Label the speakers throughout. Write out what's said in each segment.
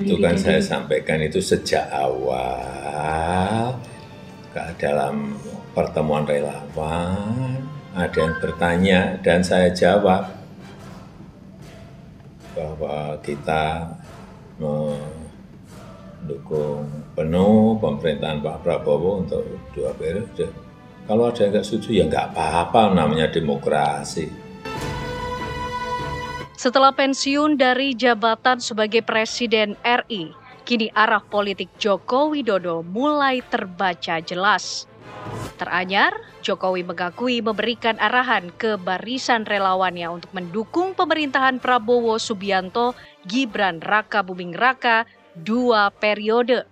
Speaker 1: Itu kan saya sampaikan itu sejak awal dalam pertemuan relawan, ada yang bertanya dan saya jawab bahwa kita mendukung penuh pemerintahan Pak Prabowo untuk 2 periode. Kalau ada yang nggak setuju ya nggak apa-apa, namanya demokrasi.
Speaker 2: Setelah pensiun dari jabatan sebagai Presiden RI, kini arah politik Joko Widodo mulai terbaca jelas. Teranyar, Jokowi mengakui memberikan arahan ke barisan relawannya untuk mendukung pemerintahan Prabowo Subianto Gibran Rakabuming Raka 2 periode.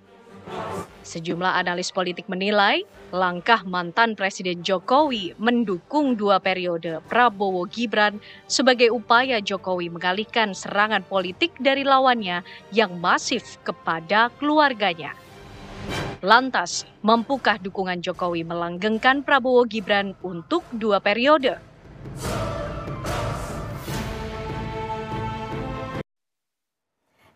Speaker 2: Sejumlah analis politik menilai, langkah mantan Presiden Jokowi mendukung 2 periode Prabowo Gibran sebagai upaya Jokowi mengalihkan serangan politik dari lawannya yang masif kepada keluarganya. Lantas, mampukah dukungan Jokowi melanggengkan Prabowo Gibran untuk 2 periode?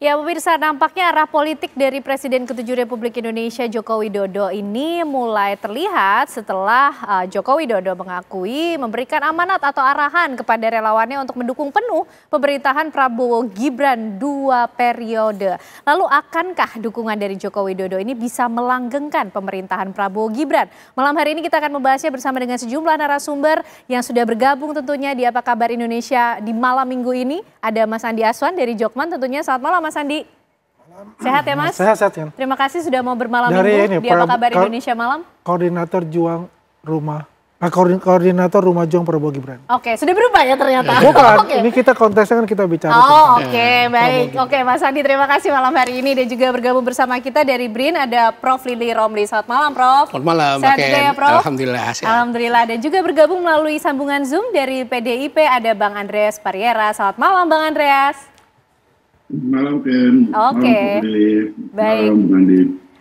Speaker 2: Ya pemirsa, nampaknya arah politik dari Presiden ke-7 Republik Indonesia Joko Widodo ini mulai terlihat setelah Joko Widodo mengakui memberikan amanat atau arahan kepada relawannya untuk mendukung penuh pemerintahan Prabowo Gibran 2 periode. Lalu akankah dukungan dari Joko Widodo ini bisa melanggengkan pemerintahan Prabowo Gibran? Malam hari ini kita akan membahasnya bersama dengan sejumlah narasumber yang sudah bergabung tentunya di Apa Kabar Indonesia di malam minggu ini. Ada Mas Andi Aswan dari Jokman tentunya. Selamat malam Mas Andi. Sehat ya Mas?
Speaker 3: Sehat ya.
Speaker 2: Terima kasih sudah mau bermalam minggu di Apa Kabar Indonesia Malam.
Speaker 3: Koordinator Juang Rumah, koordinator Rumah Juang Prabowo Gibran.
Speaker 2: Oke, sudah berubah ya ternyata.
Speaker 3: Bukan, ini kita konteksnya kan kita bicara.
Speaker 2: Oh oke, baik. Oke Mas Andi, terima kasih malam hari ini dan juga bergabung bersama kita dari BRIN ada Prof. Lili Romli. Selamat malam Prof.
Speaker 4: Selamat malam.
Speaker 2: Sehat juga ya Prof?
Speaker 4: Alhamdulillah sehat.
Speaker 2: Alhamdulillah, dan juga bergabung melalui sambungan Zoom dari PDIP ada Bang Andreas Pariera. Selamat malam Bang Andreas.
Speaker 5: Malam Ken.
Speaker 2: Oke. Baik.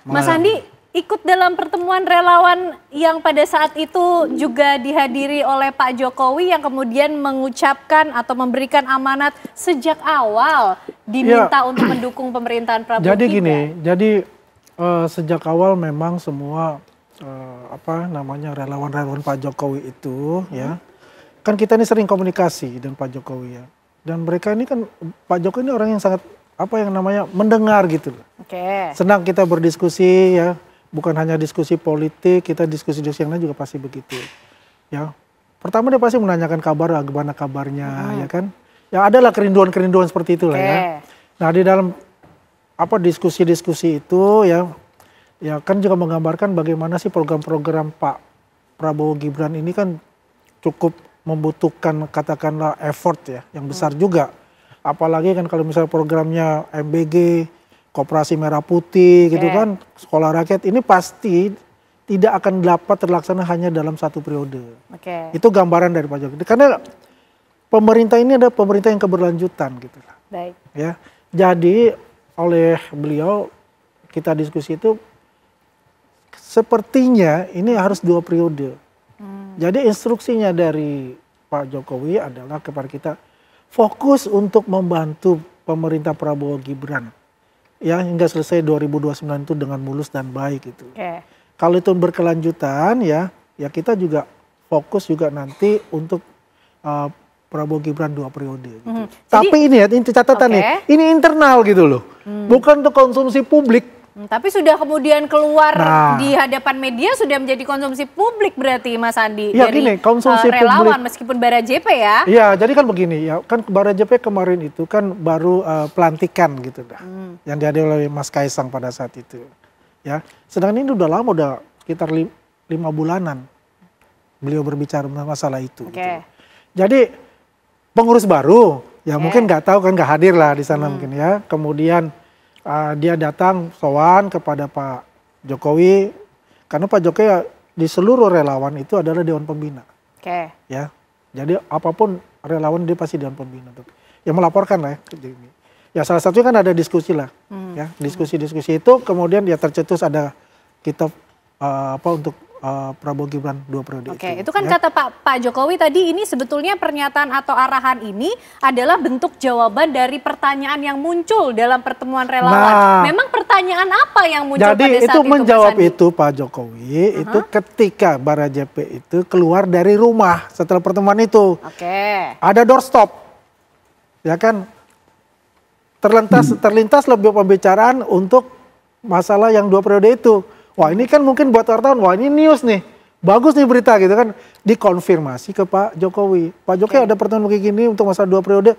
Speaker 2: Mas Andi ikut dalam pertemuan relawan yang pada saat itu juga dihadiri oleh Pak Jokowi yang kemudian mengucapkan atau memberikan amanat sejak awal diminta untuk mendukung pemerintahan Prabowo.
Speaker 3: Jadi gini, sejak awal memang semua relawan-relawan Pak Jokowi itu ya, kan kita ini sering komunikasi dengan Pak Jokowi ya. Dan mereka ini kan, Pak Jokowi ini orang yang sangat, mendengar gitu.
Speaker 2: Oke.
Speaker 3: Senang kita berdiskusi ya, bukan hanya diskusi politik, kita diskusi-diskusi yang lain juga pasti begitu. Ya, pertama dia pasti menanyakan kabar, gimana kabarnya, ya kan. Ya adalah kerinduan-kerinduan seperti itulah ya. Nah di dalam diskusi-diskusi itu ya kan juga menggambarkan bagaimana sih program-program Pak Prabowo Gibran ini kan cukup membutuhkan katakanlah effort ya yang besar juga, apalagi kan kalau misalnya programnya MBG, Koperasi Merah Putih gitu kan, Sekolah Rakyat ini pasti tidak akan dapat terlaksana hanya dalam 1 periode. Itu gambaran dari Pak Jokowi. Karena pemerintah ini adalah pemerintah yang keberlanjutan gitu.
Speaker 2: Baik.
Speaker 3: Ya, jadi oleh beliau kita diskusi itu sepertinya ini harus 2 periode. Jadi instruksinya dari Pak Jokowi adalah kepada kita fokus untuk membantu pemerintah Prabowo Gibran ya hingga selesai 2029 itu dengan mulus dan baik itu. Kalau itu berkelanjutan ya kita juga fokus juga nanti untuk Prabowo Gibran 2 periode. Gitu. Tapi ini ya catatan nih, ini internal gitu loh, bukan untuk konsumsi publik.
Speaker 2: Tapi sudah kemudian keluar di hadapan media sudah menjadi konsumsi publik berarti Mas Andi
Speaker 3: ya,
Speaker 2: dari
Speaker 3: gini, konsumsi
Speaker 2: relawan
Speaker 3: publik.
Speaker 2: Meskipun Bara JP ya.
Speaker 3: Iya, jadi kan begini ya, kan Bara JP kemarin itu kan baru pelantikan gitu dah. Yang dihadiri oleh Mas Kaisang pada saat itu. Ya, sedangkan ini udah lama, udah sekitar 5 bulanan beliau berbicara masalah itu. Gitu. Jadi pengurus baru ya mungkin nggak tahu kan, nggak hadir lah di sana mungkin ya. Kemudian dia datang sowan kepada Pak Jokowi karena Pak Jokowi di seluruh relawan itu adalah Dewan Pembina. Ya, jadi apapun relawan dia pasti Dewan Pembina tuh. Ya melaporkan lah ya. Ya salah satunya kan ada diskusi lah, ya diskusi-diskusi itu kemudian ya tercetus ada kita untuk Prabowo Gibran 2 periode
Speaker 2: Oke, itu kan kata Pak Jokowi tadi, ini sebetulnya pernyataan atau arahan ini adalah bentuk jawaban dari pertanyaan yang muncul dalam pertemuan relawan. Memang pertanyaan apa yang muncul pada saat itu? Jadi
Speaker 3: itu menjawab itu Pak Jokowi itu ketika Barajepe itu keluar dari rumah setelah pertemuan itu. Ada doorstop, ya kan? Terlintas lebih pembicaraan untuk masalah yang 2 periode itu. Wah ini kan mungkin buat wartawan, wah ini news nih, bagus nih berita gitu kan. Dikonfirmasi ke Pak Jokowi. Pak Jokowi ada pertemuan begini untuk masa 2 periode.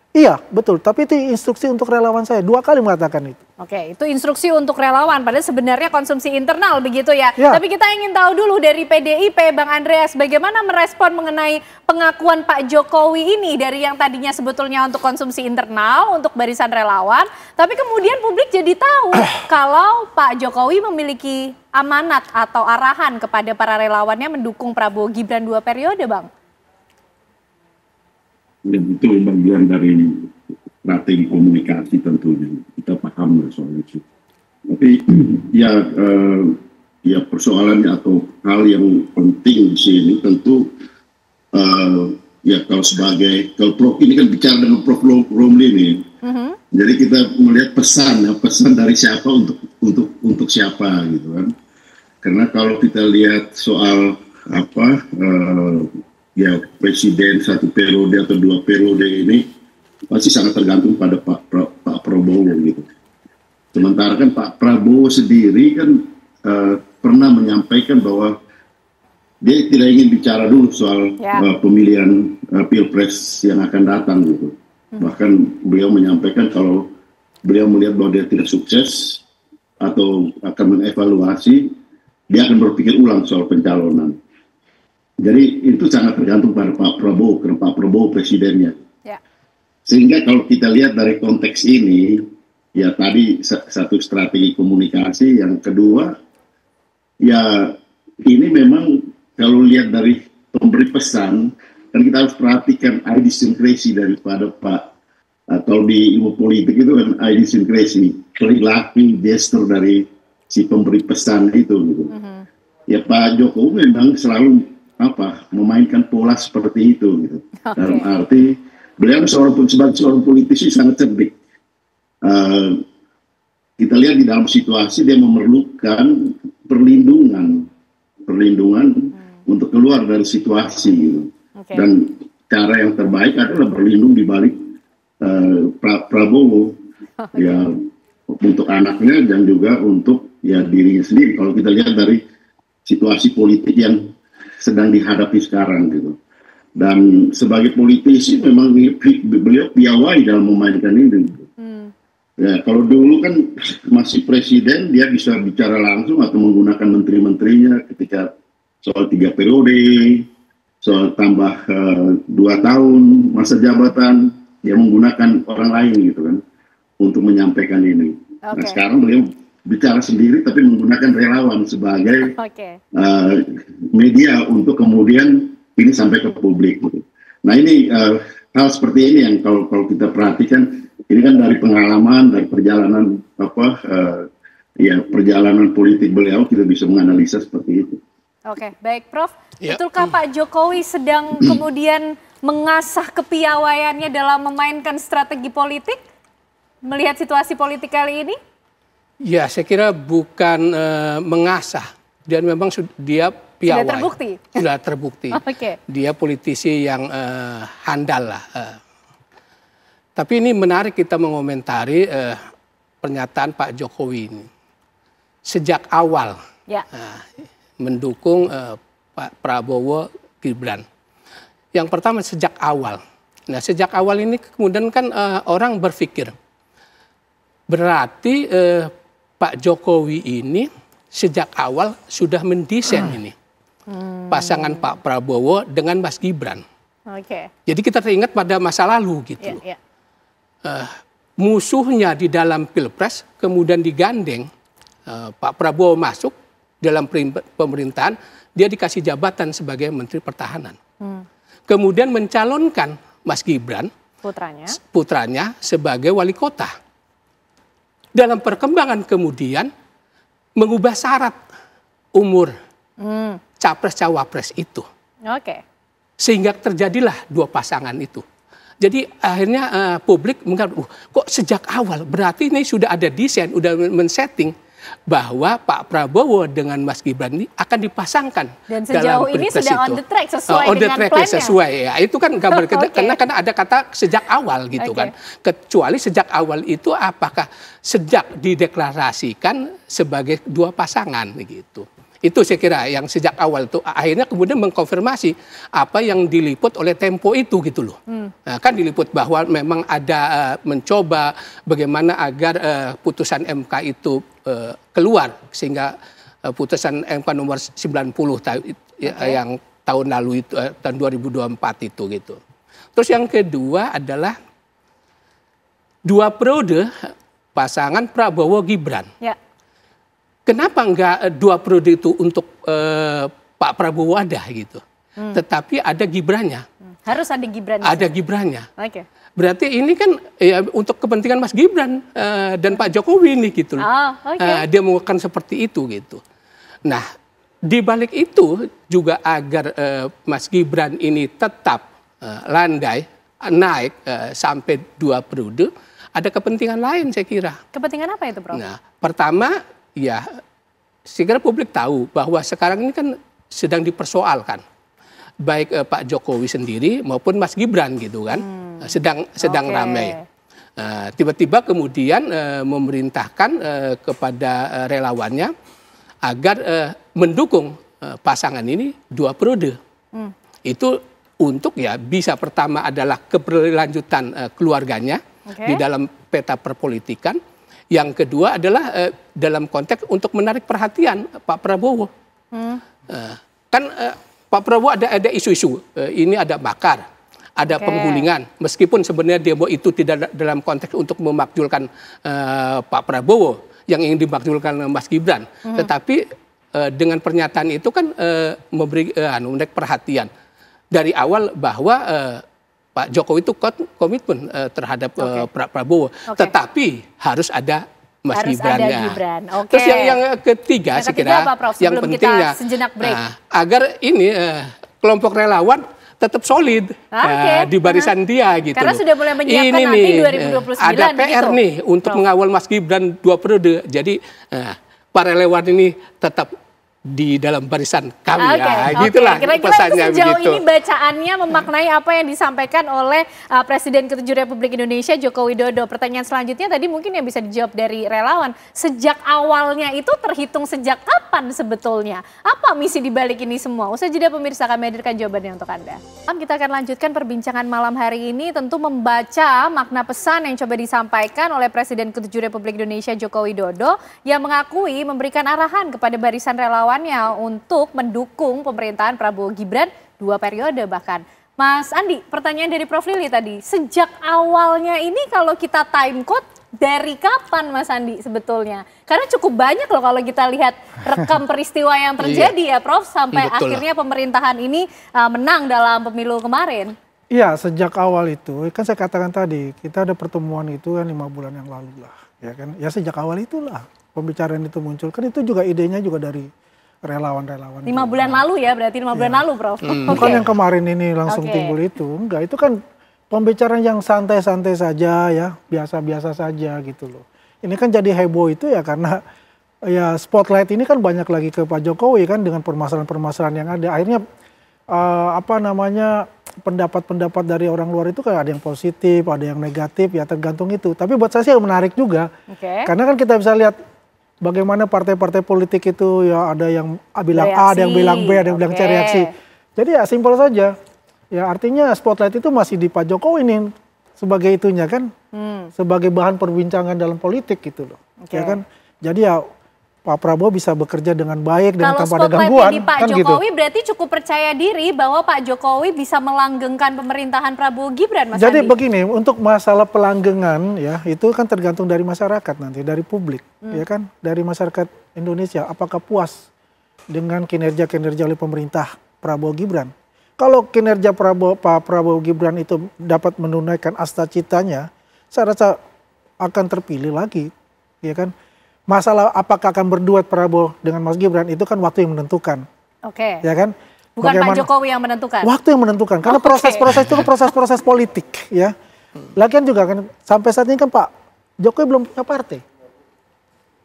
Speaker 3: Iya betul, tapi itu instruksi untuk relawan saya, 2 kali mengatakan itu.
Speaker 2: Oke, itu instruksi untuk relawan, padahal sebenarnya konsumsi internal begitu ya. Tapi kita ingin tahu dulu dari PDIP, Bang Andreas, bagaimana merespon mengenai pengakuan Pak Jokowi ini dari yang tadinya sebetulnya untuk konsumsi internal, untuk barisan relawan, tapi kemudian publik jadi tahu kalau Pak Jokowi memiliki amanat atau arahan kepada para relawannya mendukung Prabowo Gibran 2 periode, Bang.
Speaker 5: Ya, itu bagian dari strategi komunikasi tentunya, kita paham soal itu. Tapi ya persoalannya atau hal yang penting di sini tentu ya kalau ini kan bicara dengan Prof Romli nih, jadi kita melihat pesan dari siapa untuk siapa gitu kan. Karena kalau kita lihat soal ya presiden 1 periode atau 2 periode ini pasti sangat tergantung pada Pak Prabowo gitu. Sementara kan Pak Prabowo sendiri kan pernah menyampaikan bahwa dia tidak ingin bicara dulu soal pemilihan Pilpres yang akan datang gitu. Bahkan beliau menyampaikan kalau beliau melihat bahwa dia tidak sukses atau akan mengevaluasi, dia akan berpikir ulang soal pencalonan. Jadi itu sangat tergantung pada Pak Prabowo, karena Pak Prabowo presidennya. Sehingga kalau kita lihat dari konteks ini, ya tadi satu strategi komunikasi, yang kedua, ya ini memang kalau lihat dari pemberi pesan, kan kita harus perhatikan idiosyncrasy daripada Pak, atau di ilmu politik itu kan idiosyncrasy, perilaku gestur dari si pemberi pesan itu. Gitu. Ya Pak Jokowi memang selalu memainkan pola seperti itu gitu. Dalam arti beliau sebagai seorang politisi sangat cerdik. Kita lihat di dalam situasi dia memerlukan perlindungan untuk keluar dari situasi gitu. Dan cara yang terbaik adalah berlindung di balik Prabowo ya, untuk anaknya dan juga untuk ya dirinya sendiri. Kalau kita lihat dari situasi politik yang sedang dihadapi sekarang gitu. Dan sebagai politisi memang beliau piawai dalam memainkan ini. Ya, kalau dulu kan masih presiden, dia bisa bicara langsung atau menggunakan menteri-menterinya ketika soal 3 periode, soal tambah 2 tahun masa jabatan, dia menggunakan orang lain gitu kan untuk menyampaikan ini. Nah sekarang beliau bicara sendiri tapi menggunakan relawan sebagai media untuk kemudian ini sampai ke publik gitu. Nah ini hal seperti ini yang kalau kita perhatikan, ini kan dari pengalaman, dari perjalanan perjalanan politik beliau, kita bisa menganalisa seperti itu.
Speaker 2: Oke, baik Prof. Betulkah Pak Jokowi sedang kemudian mengasah kepiawaiannya dalam memainkan strategi politik melihat situasi politik kali ini?
Speaker 4: Ya, saya kira bukan mengasah, dan memang dia piawai. Sudah terbukti. Dia politisi yang handal lah. Tapi ini menarik kita mengomentari pernyataan Pak Jokowi ini. Sejak awal mendukung Pak Prabowo Gibran. Yang pertama sejak awal. Nah sejak awal ini kemudian kan orang berpikir, berarti Pak Jokowi ini sejak awal sudah mendesain ini pasangan Pak Prabowo dengan Mas Gibran. Jadi kita teringat pada masa lalu gitu. Musuhnya di dalam Pilpres kemudian digandeng, Pak Prabowo masuk dalam pemerintahan, dia dikasih jabatan sebagai Menteri Pertahanan. Kemudian mencalonkan Mas Gibran, putranya sebagai wali kota. Dalam perkembangan kemudian mengubah syarat umur capres-cawapres itu. Sehingga terjadilah dua pasangan itu. Jadi akhirnya publik menganggap, kok sejak awal berarti ini sudah ada desain, sudah men-setting bahwa Pak Prabowo dengan Mas Gibran ini akan dipasangkan.
Speaker 6: Dan sejauh ini sudah on the track sesuai dengan
Speaker 4: plannya. Sesuai, ya. Itu kan gambar karena kan ada kata sejak awal gitu kan. Kecuali sejak awal itu apakah sejak dideklarasikan sebagai dua pasangan gitu. Itu saya kira yang sejak awal itu akhirnya kemudian mengkonfirmasi apa yang diliput oleh Tempo itu gitu loh. Nah, kan diliput bahwa memang ada mencoba bagaimana agar putusan MK itu keluar sehingga putusan MK nomor 90 yang tahun lalu itu tahun 2024 itu gitu. Terus yang kedua adalah 2 periode pasangan Prabowo Gibran. Ya. Kenapa enggak 2 periode itu untuk Pak Prabowo ada gitu. Tetapi ada Gibrannya.
Speaker 6: Harus ada Gibrannya.
Speaker 4: Ada Gibrannya. Berarti ini kan ya untuk kepentingan Mas Gibran dan Pak Jokowi nih gitu. Dia melakukan seperti itu gitu. Nah, di balik itu juga agar Mas Gibran ini tetap landai naik sampai 2 periode, ada kepentingan lain saya kira.
Speaker 6: Kepentingan apa itu, Prof?
Speaker 4: Nah, pertama ya, saya kira publik tahu bahwa sekarang ini kan sedang dipersoalkan, baik Pak Jokowi sendiri maupun Mas Gibran gitu kan, sedang ramai. Tiba-tiba kemudian memerintahkan kepada relawannya agar mendukung pasangan ini 2 periode. Itu untuk ya bisa pertama adalah keberlanjutan keluarganya di dalam peta perpolitikan. Yang kedua adalah dalam konteks untuk menarik perhatian Pak Prabowo. Kan Pak Prabowo ada isu-isu, ini ada makar, ada penggulingan. Meskipun sebenarnya demo itu tidak dalam konteks untuk memakzulkan Pak Prabowo yang ingin dimakzulkan Mas Gibran. Tetapi dengan pernyataan itu kan memberi menarik perhatian dari awal bahwa Pak Jokowi itu komitmen terhadap Pak Prabowo, tetapi harus ada Mas Gibran-nya. Terus yang ketiga, saya kira yang pentingnya agar ini kelompok relawan tetap solid di barisan dia gitu.
Speaker 6: Karena sudah mulai menyiapkan nanti 2029
Speaker 4: ada PR gitu nih untuk mengawal Mas Gibran 2 periode. Jadi para relawan ini tetap di dalam barisan kami gitulah
Speaker 6: pesannya. Kira-kira sejauh ini bacaannya memaknai apa yang disampaikan oleh Presiden ke-7 Republik Indonesia Joko Widodo. Pertanyaan selanjutnya tadi mungkin yang bisa dijawab dari relawan. Sejak awalnya itu terhitung sejak kapan sebetulnya? Apa misi dibalik ini semua? Usai jeda pemirsa, kami hadirkan jawabannya untuk Anda. Kita akan lanjutkan perbincangan malam hari ini, tentu membaca makna pesan yang coba disampaikan oleh Presiden ke-7 Republik Indonesia Joko Widodo yang mengakui memberikan arahan kepada barisan relawan untuk mendukung pemerintahan Prabowo Gibran 2 periode bahkan. Mas Andi, pertanyaan dari Prof Lili tadi, sejak awalnya ini kalau kita time code dari kapan Mas Andi sebetulnya? Karena cukup banyak loh kalau kita lihat rekam peristiwa yang terjadi ya Prof, sampai akhirnya pemerintahan ini menang dalam pemilu kemarin.
Speaker 3: Iya, sejak awal itu kan saya katakan tadi, kita ada pertemuan itu kan 5 bulan yang lalu lah, ya kan? Ya sejak awal itulah pembicaraan itu muncul, kan itu juga idenya juga dari relawan-relawan.
Speaker 6: 5 bulan lalu ya, berarti 5 bulan lalu Prof.
Speaker 3: Bukan yang kemarin ini langsung timbul itu, enggak. Itu kan pembicaraan yang santai-santai saja ya, biasa-biasa saja gitu loh. Ini kan jadi heboh itu ya karena ya spotlight ini kan banyak lagi ke Pak Jokowi kan dengan permasalahan-permasalahan yang ada. Akhirnya pendapat-pendapat dari orang luar itu kan ada yang positif, ada yang negatif ya tergantung itu. Tapi buat saya sih menarik juga. Karena kan kita bisa lihat bagaimana partai-partai politik itu ya ada yang bilang A, ada yang bilang B, ada yang bilang C reaksi. Jadi ya simpel saja. Ya artinya spotlight itu masih di Pak Jokowi ini sebagai itunya kan. Sebagai bahan perbincangan dalam politik gitu loh. Ya kan. Jadi ya Pak Prabowo bisa bekerja dengan baik dengan tanpa ada gangguan.
Speaker 6: Kalau spotlight di Pak Jokowi gitu, berarti cukup percaya diri bahwa Pak Jokowi bisa melanggengkan pemerintahan Prabowo Gibran, Mas
Speaker 3: Jadi
Speaker 6: Andi?
Speaker 3: Begini, untuk masalah pelanggengan ya itu kan tergantung dari masyarakat nanti, dari publik, ya kan, dari masyarakat Indonesia. Apakah puas dengan kinerja-kinerja oleh pemerintah Prabowo Gibran? Kalau kinerja Pak Prabowo Gibran itu dapat menunaikan asta-citanya, saya rasa akan terpilih lagi, ya kan. Masalah apakah akan berduet Prabowo dengan Mas Gibran itu kan waktu yang menentukan.
Speaker 6: Oke.
Speaker 3: Ya kan?
Speaker 6: Bukan Pak Jokowi yang menentukan.
Speaker 3: Waktu yang menentukan, karena proses-proses itu kan proses-proses politik, ya. Lagian juga kan sampai saat ini kan Pak Jokowi belum punya partai,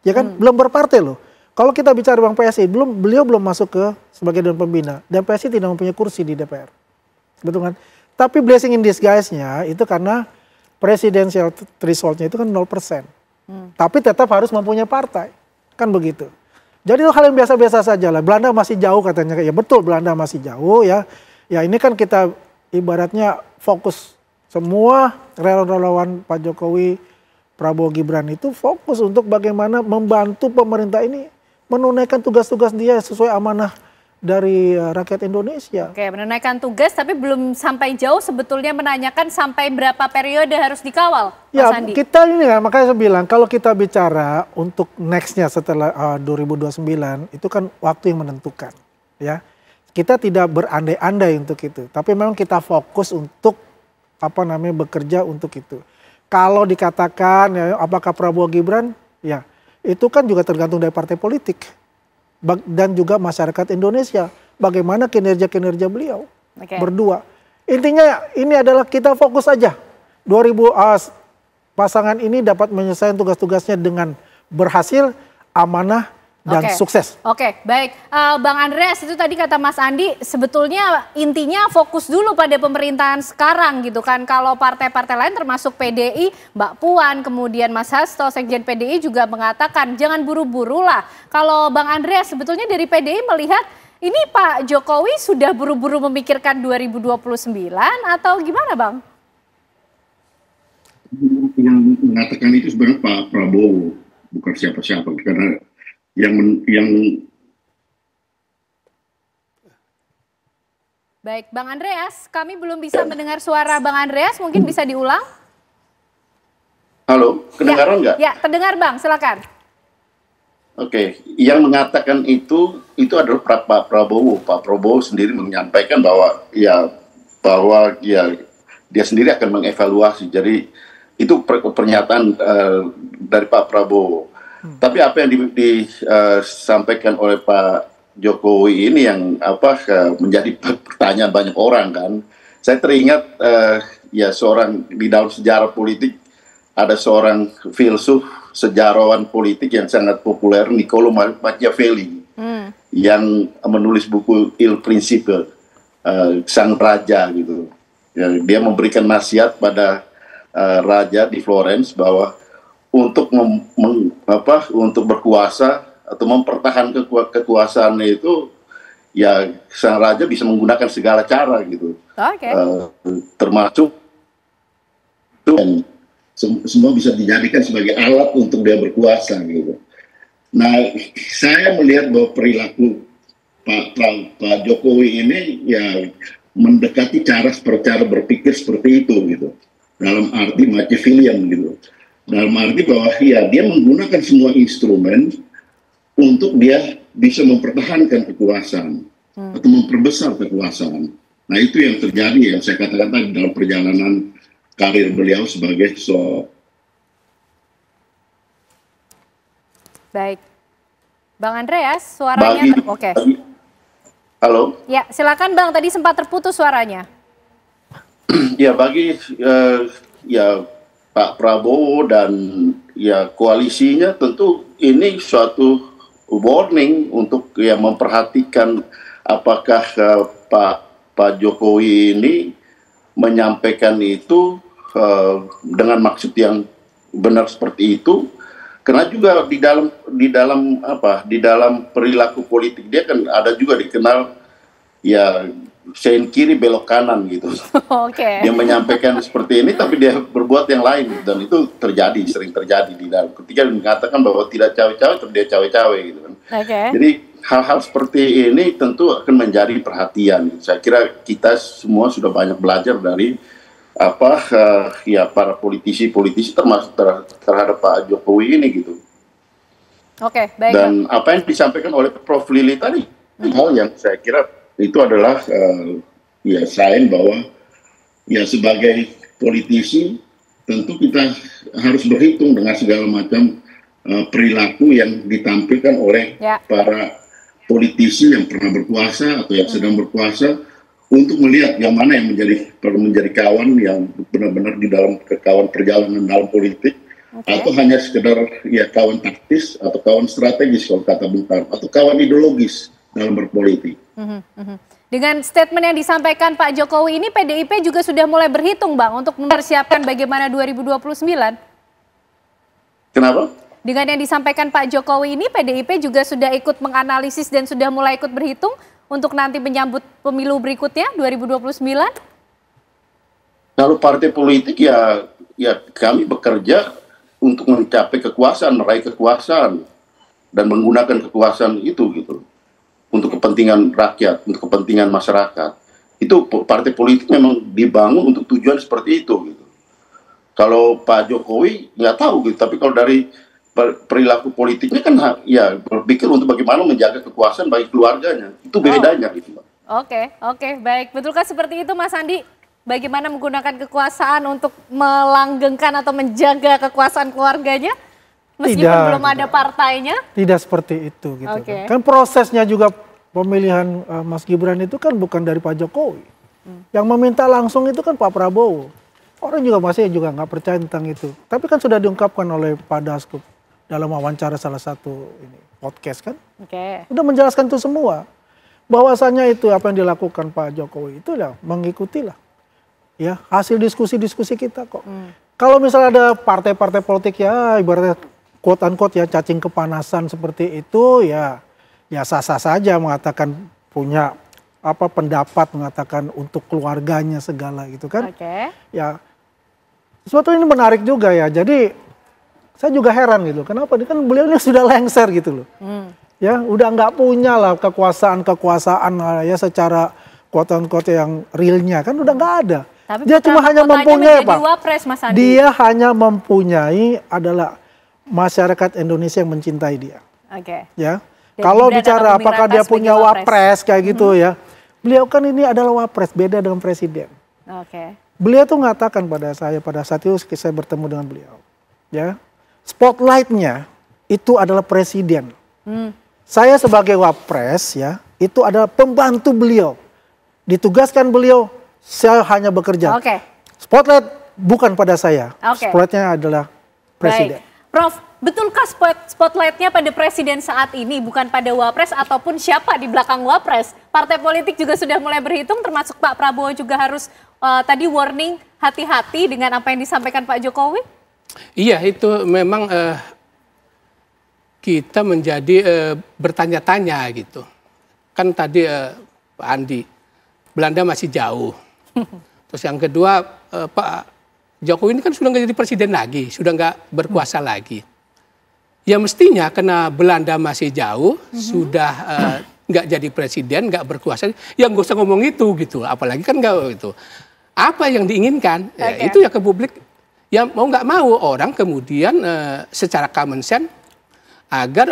Speaker 3: ya kan? Belum berpartai loh. Kalau kita bicara Bang PSI, beliau belum masuk ke sebagai dewan pembina, dan PSI tidak mempunyai kursi di DPR, betul kan? Tapi blessing in disguise-nya itu karena presidensial threshold-nya itu kan 0%, tapi tetap harus mempunyai partai, kan begitu. Jadi hal yang biasa-biasa saja lah. Belanda masih jauh katanya. Ya betul, Belanda masih jauh ya. Ya ini kan kita ibaratnya fokus semua relawan Pak Jokowi, Prabowo Gibran itu fokus untuk bagaimana membantu pemerintah ini menunaikan tugas-tugas dia sesuai amanah dari rakyat Indonesia.
Speaker 6: Oke, menunaikan tugas tapi belum sampai jauh sebetulnya menanyakan sampai berapa periode harus dikawal, Mas
Speaker 3: ya,
Speaker 6: Andi.
Speaker 3: Kita ini kan makanya saya bilang kalau kita bicara untuk nextnya setelah 2029 itu kan waktu yang menentukan, ya. Kita tidak berandai-andai untuk itu, tapi memang kita fokus untuk bekerja untuk itu. Kalau dikatakan ya, apakah Prabowo Gibran, ya itu kan juga tergantung dari partai politik dan juga masyarakat Indonesia, bagaimana kinerja-kinerja beliau berdua. Intinya ini adalah kita fokus aja. Pasangan ini dapat menyelesaikan tugas-tugasnya dengan berhasil, amanah, dan sukses.
Speaker 6: Oke, baik. Bang Andreas, itu tadi kata Mas Andi, sebetulnya intinya fokus dulu pada pemerintahan sekarang gitu kan. Kalau partai-partai lain termasuk PDI, Mbak Puan, kemudian Mas Hasto, Sekjen PDI juga mengatakan jangan buru-buru lah. Kalau Bang Andreas, sebetulnya dari PDI melihat ini Pak Jokowi sudah buru-buru memikirkan 2029 atau gimana Bang?
Speaker 5: Yang mengatakan itu sebenarnya Pak Prabowo, bukan siapa-siapa, karena
Speaker 6: Baik, Bang Andreas, kami belum bisa mendengar suara Bang Andreas, mungkin bisa diulang?
Speaker 5: Halo, kedengaran nggak?
Speaker 6: Ya, terdengar Bang, silakan.
Speaker 5: Oke, yang mengatakan itu adalah Pak Prabowo. Pak Prabowo sendiri menyampaikan bahwa dia sendiri akan mengevaluasi. Jadi itu pernyataan dari Pak Prabowo. Tapi apa yang disampaikan oleh Pak Jokowi ini yang menjadi pertanyaan banyak orang kan. Saya teringat seorang di dalam sejarah politik ada seorang filsuf sejarawan politik yang sangat populer, Niccolo Machiavelli, yang menulis buku Il Principe, sang raja gitu. Ya, dia memberikan nasihat pada raja di Florence bahwa untuk untuk berkuasa atau mempertahankan kekuasaannya itu, ya sang raja bisa menggunakan segala cara gitu, termasuk dan semua bisa dijadikan sebagai alat untuk dia berkuasa gitu. Nah, saya melihat bahwa perilaku Pak Jokowi ini ya mendekati cara berpikir seperti itu gitu, dalam arti Machiavellian gitu. Dalam arti bahwa ya dia menggunakan semua instrumen untuk dia bisa mempertahankan kekuasaan atau memperbesar kekuasaan. Nah itu yang terjadi yang saya katakan tadi dalam perjalanan karir beliau sebagai
Speaker 6: Baik, Bang Andreas, suaranya
Speaker 5: Halo.
Speaker 6: Ya, silakan Bang. Tadi sempat terputus suaranya.
Speaker 5: Ya Pak Prabowo dan ya koalisinya tentu ini suatu warning untuk ya memperhatikan apakah Pak Jokowi ini menyampaikan itu dengan maksud yang benar seperti itu, karena juga di dalam perilaku politik dia kan ada juga dikenal ya sen kiri belok kanan gitu. Dia menyampaikan seperti ini tapi dia berbuat yang lain, dan itu sering terjadi di dalam ketika dia mengatakan bahwa tidak cawe-cawe tapi dia cawe-cawe gitu kan. Jadi hal-hal seperti ini tentu akan menjadi perhatian. Saya kira kita semua sudah banyak belajar dari para politisi termasuk terhadap Pak Jokowi ini gitu.
Speaker 6: Baik.
Speaker 5: Dan apa yang disampaikan oleh Prof. Lili tadi, hal yang saya kira itu adalah sign bahwa ya sebagai politisi tentu kita harus berhitung dengan segala macam perilaku yang ditampilkan oleh para politisi yang pernah berkuasa atau yang sedang berkuasa untuk melihat yang mana yang menjadi kawan yang benar-benar di dalam kawan perjalanan dalam politik, atau hanya sekedar ya kawan taktis atau kawan strategis kalau kata Bung Karno, atau kawan ideologis dalam berpolitik.
Speaker 6: Dengan statement yang disampaikan Pak Jokowi ini, PDIP juga sudah mulai berhitung, Bang, untuk mempersiapkan bagaimana 2029.
Speaker 5: Kenapa?
Speaker 6: Dengan yang disampaikan Pak Jokowi ini, PDIP juga sudah ikut menganalisis dan sudah mulai ikut berhitung untuk nanti menyambut pemilu berikutnya 2029?
Speaker 5: Kalau partai politik ya kami bekerja untuk mencapai kekuasaan, meraih kekuasaan dan menggunakan kekuasaan itu gitu untuk kepentingan rakyat, untuk kepentingan masyarakat. Itu partai politik memang dibangun untuk tujuan seperti itu gitu. Kalau Pak Jokowi nggak tahu gitu, tapi kalau dari perilaku politiknya kan ya berpikir untuk bagaimana menjaga kekuasaan bagi keluarganya. Itu bedanya gitu.
Speaker 6: Oke, baik. Betulkah seperti itu Mas Andi? Bagaimana menggunakan kekuasaan untuk melanggengkan atau menjaga kekuasaan keluarganya? Meskipun belum ada partainya? Tidak seperti itu gitu.
Speaker 3: Kan prosesnya juga pemilihan Mas Gibran itu kan bukan dari Pak Jokowi. Yang meminta langsung itu kan Pak Prabowo. Orang juga masih nggak percaya tentang itu. Tapi kan sudah diungkapkan oleh Pak Dasko dalam wawancara salah satu podcast kan. Udah menjelaskan itu semua. Bahwasanya itu apa yang dilakukan Pak Jokowi itu ya mengikutilah ya hasil diskusi-diskusi kita kok. Kalau misalnya ada partai-partai politik ya ibaratnya quote unquote ya cacing kepanasan seperti itu ya sah-sah saja mengatakan punya pendapat mengatakan untuk keluarganya segala gitu kan. Ya sebetulnya ini menarik juga ya. Jadi saya juga heran gitu. Kenapa? Kan beliau ini sudah lengser gitu loh. Ya udah nggak punya lah kekuasaan ya secara quote unquote yang realnya kan udah nggak ada.
Speaker 6: Tapi
Speaker 3: dia cuma hanya mempunyai
Speaker 6: Wapres, Mas Andi.
Speaker 3: Dia hanya mempunyai adalah masyarakat Indonesia yang mencintai dia. Ya. Kalau bicara apakah dia punya wapres kayak gitu ya. Beliau kan ini adalah wapres, beda dengan presiden. Beliau tuh mengatakan pada saya pada saat itu saya bertemu dengan beliau. Ya. Spotlight-nya itu adalah presiden. Saya sebagai wapres ya, itu adalah pembantu beliau. Ditugaskan beliau, saya hanya bekerja. Spotlight bukan pada saya. Spotlight-nya adalah presiden.
Speaker 6: Prof, betulkah spotlight-nya pada presiden saat ini bukan pada wapres ataupun siapa di belakang wapres? Partai politik juga sudah mulai berhitung, termasuk Pak Prabowo juga harus tadi warning hati-hati dengan apa yang disampaikan Pak Jokowi?
Speaker 4: Iya, itu memang kita menjadi bertanya-tanya gitu. Kan tadi Pak Andi, Belanda masih jauh. Terus yang kedua Pak Jokowi ini kan sudah nggak jadi presiden lagi, sudah nggak berkuasa lagi. Ya mestinya karena Belanda masih jauh, sudah nggak jadi presiden, nggak berkuasa, ya nggak usah ngomong itu gitu. Apalagi kan nggak itu. Apa yang diinginkan, ya, itu ya ke publik. Ya mau nggak mau orang kemudian secara common sense agar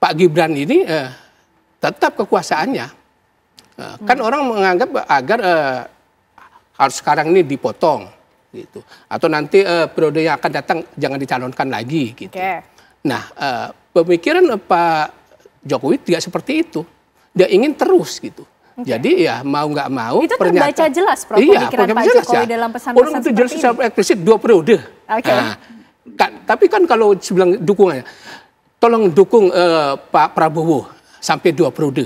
Speaker 4: Pak Gibran ini tetap kekuasaannya. Kan orang menganggap agar harus sekarang ini dipotong gitu. Atau nanti periode yang akan datang jangan dicalonkan lagi gitu. Nah pemikiran Pak Jokowi tidak seperti itu. Dia ingin terus gitu. Jadi ya mau nggak mau
Speaker 6: itu terbaca jelas Prof, pemikiran Pak Jokowi dalam pesan-pesan
Speaker 4: seperti itu. Jelas secara eksplisit 2 periode. Tapi kan kalau bilang dukungannya, tolong dukung Pak Prabowo sampai 2 periode.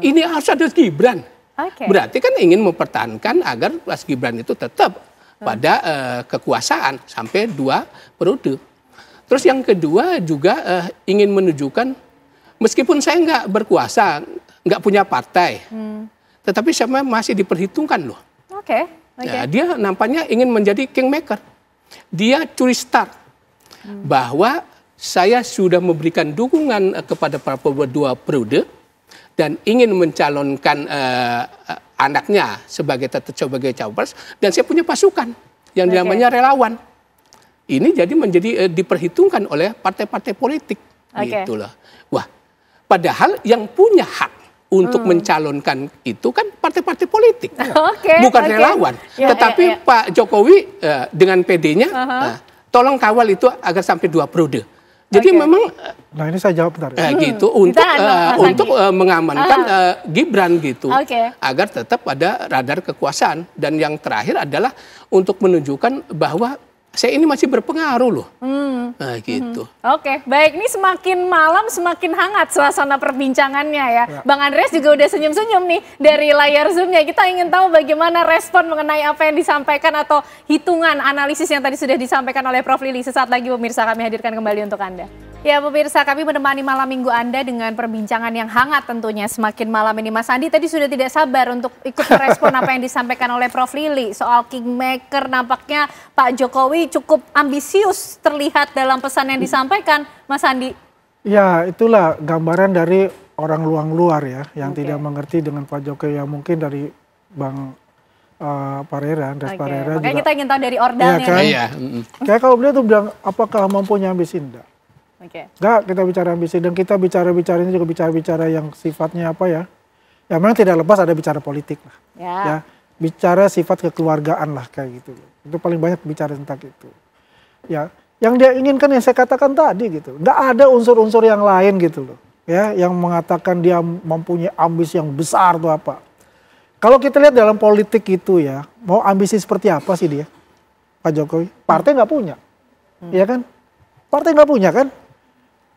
Speaker 4: Ini harus ada Gibran. Berarti kan ingin mempertahankan agar Mas Gibran itu tetap pada kekuasaan sampai 2 periode. Terus yang kedua juga ingin menunjukkan meskipun saya nggak berkuasa, nggak punya partai, tetapi saya masih diperhitungkan loh. Ya, dia nampaknya ingin menjadi kingmaker. Dia curi start bahwa saya sudah memberikan dukungan kepada Prabowo 2 periode dan ingin mencalonkan anaknya sebagai cawapres dan saya punya pasukan yang namanya relawan. Ini jadi menjadi diperhitungkan oleh partai-partai politik gitu loh. Wah, padahal yang punya hak untuk mencalonkan itu kan partai-partai politik, bukan relawan. Tetapi Pak Jokowi dengan PD-nya, tolong kawal itu agar sampai 2 periode. Jadi memang
Speaker 3: nah ini saya jawab bentar.
Speaker 4: Gitu untuk mengamankan Gibran gitu, agar tetap ada radar kekuasaan. Dan yang terakhir adalah untuk menunjukkan bahwa saya ini masih berpengaruh loh. Nah, gitu.
Speaker 6: Oke, baik. Ini semakin malam semakin hangat suasana perbincangannya ya. Bang Andreas juga udah senyum-senyum nih dari layar Zoom-nya. Kita ingin tahu bagaimana respon mengenai apa yang disampaikan atau hitungan analisis yang tadi sudah disampaikan oleh Prof. Lili. Sesaat lagi pemirsa kami hadirkan kembali untuk Anda. Ya pemirsa, kami menemani malam minggu Anda dengan perbincangan yang hangat tentunya. Semakin malam ini Mas Andi tadi sudah tidak sabar untuk ikut merespon apa yang disampaikan oleh Prof. Lili. Soal kingmaker, nampaknya Pak Jokowi cukup ambisius terlihat dalam pesan yang disampaikan, Mas Andi. Ya, itulah gambaran dari orang luar ya, yang tidak mengerti dengan Pak Jokowi. Yang mungkin dari Bang Parera, Andreas Parera juga. Makanya kita ingin tahu dari ordalnya. Ya, kan? Kayak kalau beliau tuh bilang, apakah mempunyai ambisi? Enggak. Enggak, kita bicara ambisi, dan kita bicara-bicara ini juga bicara-bicara yang sifatnya apa ya. Ya memang tidak lepas ada bicara politik lah. Ya, bicara sifat kekeluargaan lah kayak gitu. Itu paling banyak bicara tentang itu. Ya, yang dia inginkan yang saya katakan tadi gitu. Enggak ada unsur-unsur yang lain gitu loh. Ya, yang mengatakan dia mempunyai ambisi yang besar tuh apa. Kalau kita lihat dalam politik itu ya, mau ambisi seperti apa sih dia? Pak Jokowi, partai nggak punya. Ya kan? Partai nggak punya kan?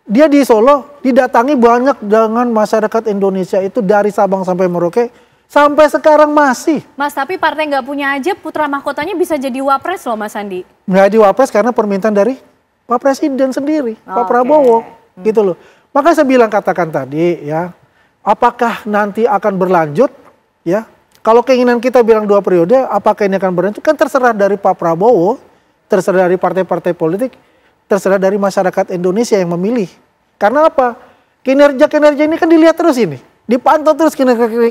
Speaker 6: Dia di Solo didatangi banyak dengan masyarakat Indonesia itu dari Sabang sampai Merauke, sampai sekarang masih. Mas, tapi partai nggak punya aja putra mahkotanya bisa jadi wapres loh Mas Andi. Nggak jadi wapres karena permintaan dari Pak Presiden sendiri, Pak Prabowo, gitu loh. Maka saya bilang katakan tadi ya, apakah nanti akan berlanjut ya? Kalau keinginan kita bilang 2 periode, apakah ini akan berlanjut? Kan terserah dari Pak Prabowo, terserah dari partai-partai politik, terserah dari masyarakat Indonesia yang memilih. Karena apa? Kinerja-kinerja ini kan dilihat terus ini. Dipantau terus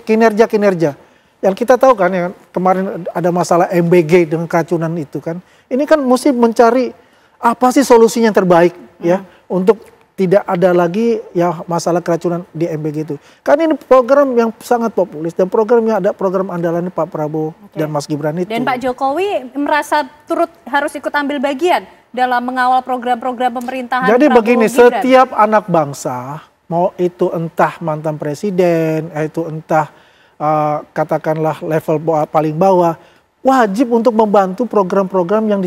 Speaker 6: kinerja-kinerja. Yang kita tahu kan ya, kemarin ada masalah MBG dengan keracunan itu kan. Ini kan mesti mencari apa sih solusinya yang terbaik ya. Untuk tidak ada lagi ya masalah keracunan di MBG itu. Kan ini program yang sangat populis dan programnya ada program andalan Pak Prabowo dan Mas Gibran itu. Dan Pak Jokowi merasa turut harus ikut ambil bagian dalam mengawal program-program pemerintahan. Jadi Prabowo begini, Gibran. Setiap anak bangsa, mau itu entah mantan presiden, itu entah katakanlah level paling bawah, wajib untuk membantu program-program yang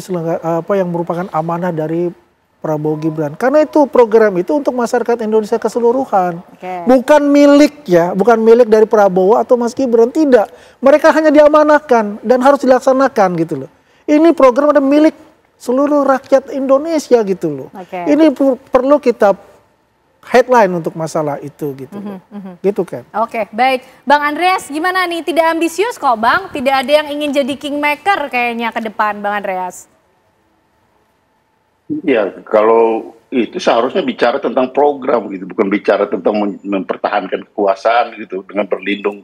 Speaker 6: yang merupakan amanah dari Prabowo Gibran. Karena itu program itu untuk masyarakat Indonesia keseluruhan. Bukan milik ya, bukan milik dari Prabowo atau Mas Gibran, tidak. Mereka hanya diamanahkan dan harus dilaksanakan gitu loh. Ini program ada milik seluruh rakyat Indonesia gitu loh. Ini perlu kita headline untuk masalah itu gitu loh. Gitu kan. Oke, baik. Bang Andreas gimana nih? Tidak ambisius kok Bang? Tidak ada yang ingin jadi kingmaker kayaknya ke depan Bang Andreas.
Speaker 5: Ya, kalau itu seharusnya bicara tentang program gitu, bukan bicara tentang mempertahankan kekuasaan gitu dengan berlindung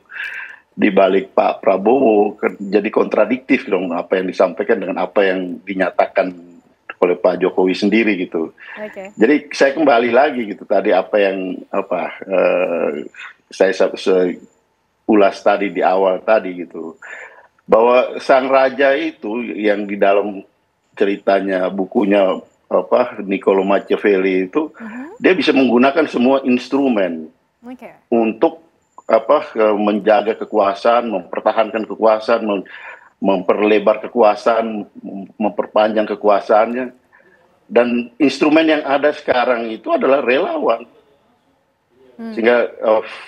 Speaker 5: di balik Pak Prabowo. Jadi kontradiktif dong apa yang disampaikan dengan apa yang dinyatakan oleh Pak Jokowi sendiri gitu. Jadi saya kembali lagi gitu tadi apa yang saya ulas tadi di awal tadi gitu, bahwa sang raja itu yang di dalam ceritanya bukunya Niccolo Machiavelli itu dia bisa menggunakan semua instrumen untuk menjaga kekuasaan, mempertahankan kekuasaan, memperlebar kekuasaan, memperpanjang kekuasaannya. Dan instrumen yang ada sekarang itu adalah relawan. Sehingga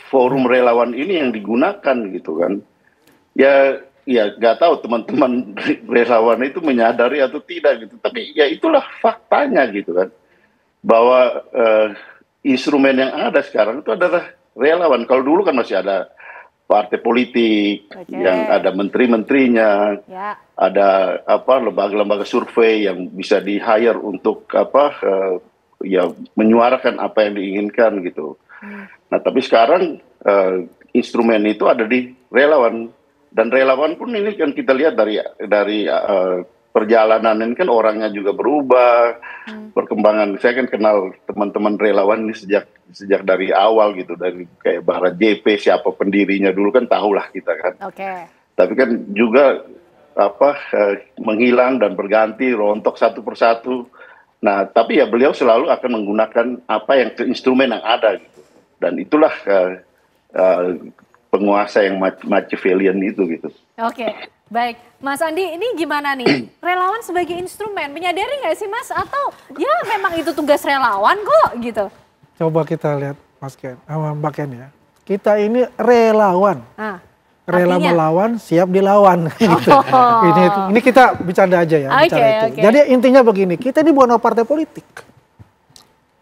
Speaker 5: forum relawan ini yang digunakan gitu kan. Ya nggak tahu teman-teman relawan itu menyadari atau tidak gitu. Tapi ya itulah faktanya gitu kan. Bahwa instrumen yang ada sekarang itu adalah relawan. Kalau dulu kan masih ada partai politik yang ada menteri-menterinya, ada lembaga-lembaga survei yang bisa di-hire untuk menyuarakan apa yang diinginkan gitu. Nah tapi sekarang instrumen itu ada di relawan. Dan relawan pun ini kan kita lihat dari perjalanan ini kan orangnya juga berubah, perkembangan. Saya kan kenal teman-teman relawan ini sejak dari awal gitu, dari kayak Barat JP, siapa pendirinya dulu kan tahulah kita kan. Tapi kan juga menghilang dan berganti, rontok satu persatu. Nah, tapi ya beliau selalu akan menggunakan instrumen yang ada gitu. Dan itulah penguasa yang Machiavellian itu gitu.
Speaker 6: Oke, baik. Mas Andi, ini gimana nih? Relawan sebagai instrumen, menyadari nggak sih Mas? Atau ya memang itu tugas relawan kok gitu?
Speaker 3: Coba kita lihat Mas Ken, Mbak Ken ya. Kita ini relawan. Rela melawan, siap dilawan. Gitu. Ini kita bercanda aja ya. Bicara itu. Jadi intinya begini, kita ini bukan partai politik.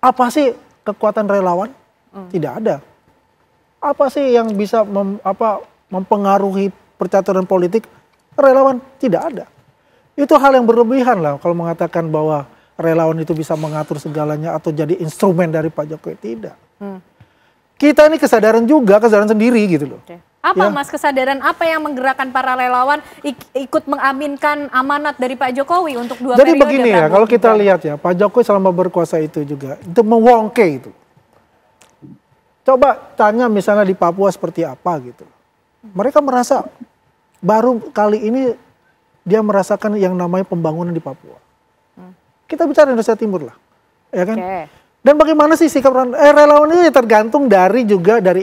Speaker 3: Apa sih kekuatan relawan? Tidak ada. Apa sih yang bisa mempengaruhi percaturan politik? Relawan tidak ada. Itu hal yang berlebihan lah kalau mengatakan bahwa relawan itu bisa mengatur segalanya atau jadi instrumen dari Pak Jokowi. Tidak. Kita ini kesadaran sendiri gitu loh.
Speaker 6: Apa Mas, kesadaran apa yang menggerakkan para relawan ikut mengaminkan amanat dari Pak Jokowi untuk 2 periode?
Speaker 3: Jadi begini ya, kalau kita lihat ya, Pak Jokowi selama berkuasa itu juga, itu mewongke itu. Coba tanya misalnya di Papua seperti apa gitu. Mereka merasa baru kali ini dia merasakan yang namanya pembangunan di Papua. Kita bicara Indonesia Timur lah, ya kan? Dan bagaimana sih sikap relawan ini tergantung dari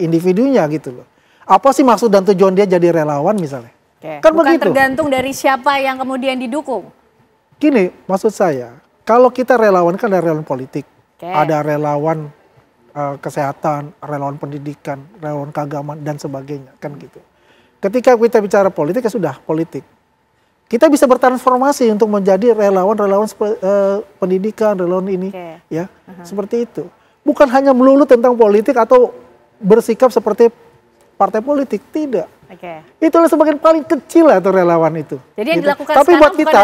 Speaker 3: individunya gitu loh. Apa sih maksud dan tujuan dia jadi relawan misalnya? Kan
Speaker 6: bukan
Speaker 3: begitu.
Speaker 6: Tergantung dari siapa yang kemudian didukung.
Speaker 3: Gini, maksud saya, kalau kita relawan kan ada relawan politik, ada relawan kesehatan, relawan pendidikan, relawan keagamaan dan sebagainya, kan gitu. Ketika kita bicara politik ya sudah politik. Kita bisa bertransformasi untuk menjadi relawan pendidikan, relawan ini, ya, seperti itu. Bukan hanya melulu tentang politik atau bersikap seperti partai politik, tidak. Itulah sebagian paling kecil lah tuh relawan itu.
Speaker 6: Jadi yang dilakukan
Speaker 3: tapi buat kita,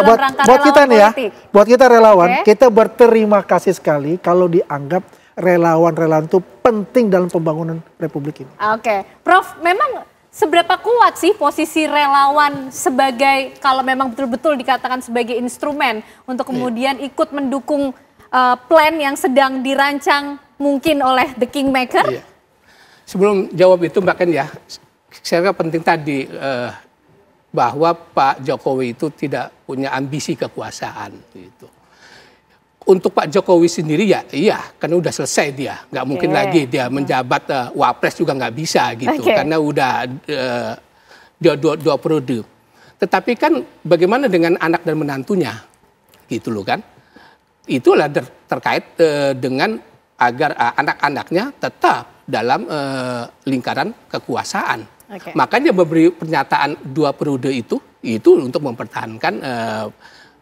Speaker 3: buat kita nih ya, buat kita relawan, kita berterima kasih sekali kalau dianggap relawan itu penting dalam pembangunan Republik ini.
Speaker 6: Prof, memang seberapa kuat sih posisi relawan sebagai, kalau memang betul-betul dikatakan sebagai instrumen untuk kemudian ikut mendukung plan yang sedang dirancang mungkin oleh The Kingmaker?
Speaker 4: Sebelum jawab itu Mbak Ken ya, saya kira penting tadi bahwa Pak Jokowi itu tidak punya ambisi kekuasaan gitu. Untuk Pak Jokowi sendiri ya iya, karena udah selesai dia, nggak mungkin lagi dia menjabat wapres juga nggak bisa gitu, karena udah dua periode. Tetapi kan bagaimana dengan anak dan menantunya, gitu loh kan? Itulah terkait dengan agar anak-anaknya tetap dalam lingkaran kekuasaan. Makanya memberi pernyataan 2 periode itu untuk mempertahankan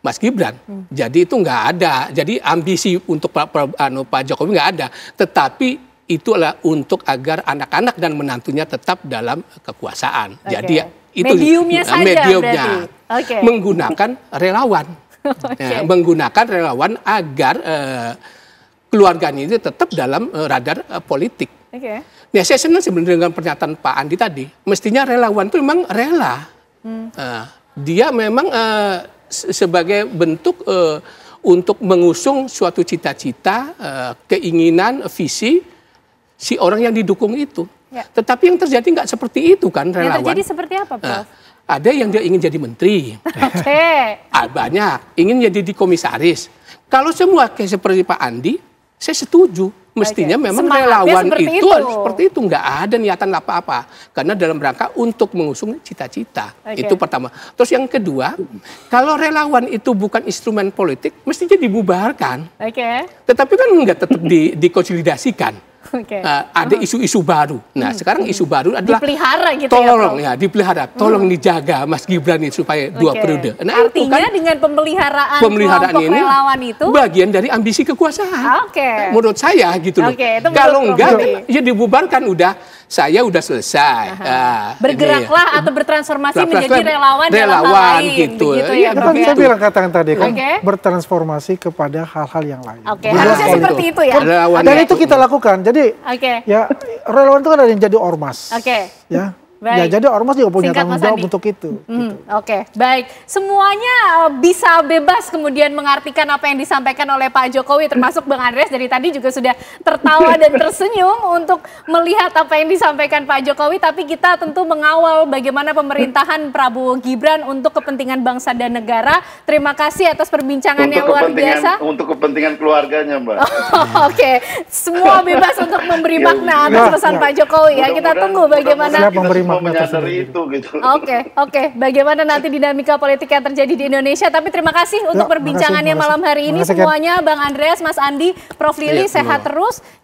Speaker 4: Mas Gibran. Jadi itu nggak ada. Jadi ambisi untuk Pak Jokowi nggak ada. Tetapi itulah untuk agar anak-anak dan menantunya tetap dalam kekuasaan. Jadi itu
Speaker 6: mediumnya saja
Speaker 4: mediumnya.
Speaker 6: Berarti.
Speaker 4: Menggunakan relawan. Menggunakan relawan agar keluarganya itu tetap dalam radar politik. Nah, saya senang sebenarnya dengan pernyataan Pak Andi tadi. Mestinya relawan itu memang rela. Dia memang sebagai bentuk untuk mengusung suatu cita-cita, keinginan, visi si orang yang didukung itu. Tetapi yang terjadi nggak seperti itu kan relawan.
Speaker 6: Yang terjadi seperti apa, Prof?
Speaker 4: Ada yang dia ingin jadi menteri. Banyak. Ingin jadi komisaris. Kalau semua kayak seperti Pak Andi, saya setuju. Mestinya memang relawan itu seperti itu. Nggak ada niatan apa-apa. Karena dalam rangka untuk mengusung cita-cita. Itu pertama. Terus yang kedua, kalau relawan itu bukan instrumen politik, mestinya dibubarkan. Tetapi kan nggak tetap dikonsolidasikan. Ada isu-isu baru. Nah, sekarang isu baru adalah
Speaker 6: dipelihara gitu
Speaker 4: tolong ya, dipelihara, tolong dijaga Mas Gibran itu supaya 2 periode.
Speaker 6: Nah, artinya kan, dengan pemeliharaan
Speaker 4: ini
Speaker 6: relawan itu
Speaker 4: bagian dari ambisi kekuasaan. Menurut saya gitu loh. Kalau enggak ya dibubarkan udah, saya udah selesai.
Speaker 6: Bergeraklah atau bertransformasi menjadi relawan dalam hal lain
Speaker 4: gitu.
Speaker 3: Ya, kan saya bilang katakan tadi kan bertransformasi kepada hal-hal yang lain.
Speaker 6: Harusnya seperti itu ya.
Speaker 3: Dan itu kita lakukan. Jadi ya relawan itu kan ada yang jadi ormas. Ya. Ya, jadi ormas juga punya tanggung jawab untuk itu. Gitu.
Speaker 6: Oke, baik. Semuanya bisa bebas kemudian mengartikan apa yang disampaikan oleh Pak Jokowi, termasuk Bang Andreas dari tadi juga sudah tertawa dan tersenyum untuk melihat apa yang disampaikan Pak Jokowi. Tapi kita tentu mengawal bagaimana pemerintahan Prabowo Gibran untuk kepentingan bangsa dan negara. Terima kasih atas perbincangannya luar biasa.
Speaker 7: Untuk kepentingan keluarganya, Mbak.
Speaker 6: Oke, semua bebas untuk memberi makna atas pesan Pak Jokowi ya. Kita tunggu bagaimana
Speaker 7: menyadari itu gitu.
Speaker 6: Oke. Bagaimana nanti dinamika politik yang terjadi di Indonesia. Tapi terima kasih untuk perbincangannya malam hari ini semuanya. Bang Andreas, Mas Andi, Prof Lili, sehat terus.